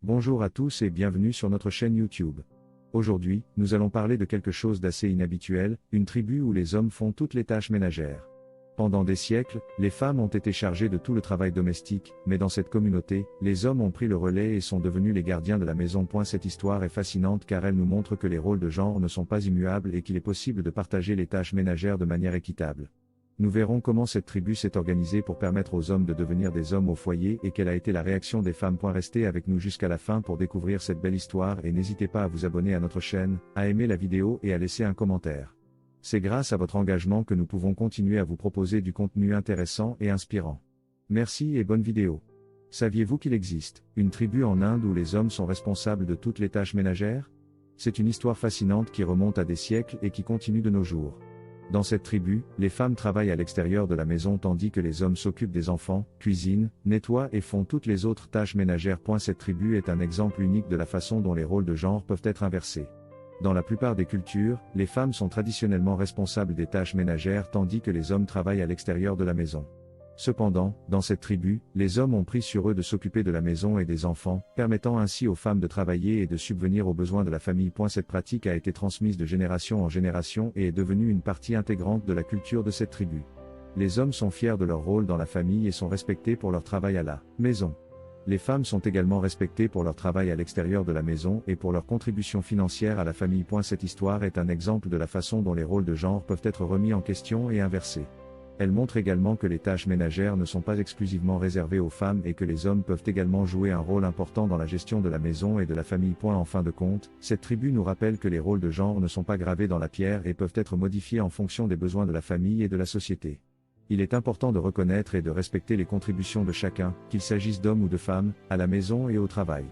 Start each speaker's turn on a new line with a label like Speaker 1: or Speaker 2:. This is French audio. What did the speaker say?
Speaker 1: Bonjour à tous et bienvenue sur notre chaîne YouTube. Aujourd'hui, nous allons parler de quelque chose d'assez inhabituel, une tribu où les hommes font toutes les tâches ménagères. Pendant des siècles, les femmes ont été chargées de tout le travail domestique, mais dans cette communauté, les hommes ont pris le relais et sont devenus les gardiens de la maison. Cette histoire est fascinante car elle nous montre que les rôles de genre ne sont pas immuables et qu'il est possible de partager les tâches ménagères de manière équitable. Nous verrons comment cette tribu s'est organisée pour permettre aux hommes de devenir des hommes au foyer et quelle a été la réaction des femmes. Restez avec nous jusqu'à la fin pour découvrir cette belle histoire et n'hésitez pas à vous abonner à notre chaîne, à aimer la vidéo et à laisser un commentaire. C'est grâce à votre engagement que nous pouvons continuer à vous proposer du contenu intéressant et inspirant. Merci et bonne vidéo. Saviez-vous qu'il existe une tribu en Inde où les hommes sont responsables de toutes les tâches ménagères? C'est une histoire fascinante qui remonte à des siècles et qui continue de nos jours. Dans cette tribu, les femmes travaillent à l'extérieur de la maison tandis que les hommes s'occupent des enfants, cuisinent, nettoient et font toutes les autres tâches ménagères. Cette tribu est un exemple unique de la façon dont les rôles de genre peuvent être inversés. Dans la plupart des cultures, les femmes sont traditionnellement responsables des tâches ménagères tandis que les hommes travaillent à l'extérieur de la maison. Cependant, dans cette tribu, les hommes ont pris sur eux de s'occuper de la maison et des enfants, permettant ainsi aux femmes de travailler et de subvenir aux besoins de la famille. Cette pratique a été transmise de génération en génération et est devenue une partie intégrante de la culture de cette tribu. Les hommes sont fiers de leur rôle dans la famille et sont respectés pour leur travail à la maison. Les femmes sont également respectées pour leur travail à l'extérieur de la maison et pour leur contribution financière à la famille. Cette histoire est un exemple de la façon dont les rôles de genre peuvent être remis en question et inversés. Elle montre également que les tâches ménagères ne sont pas exclusivement réservées aux femmes et que les hommes peuvent également jouer un rôle important dans la gestion de la maison et de la famille. En fin de compte, cette tribu nous rappelle que les rôles de genre ne sont pas gravés dans la pierre et peuvent être modifiés en fonction des besoins de la famille et de la société. Il est important de reconnaître et de respecter les contributions de chacun, qu'il s'agisse d'hommes ou de femmes, à la maison et au travail.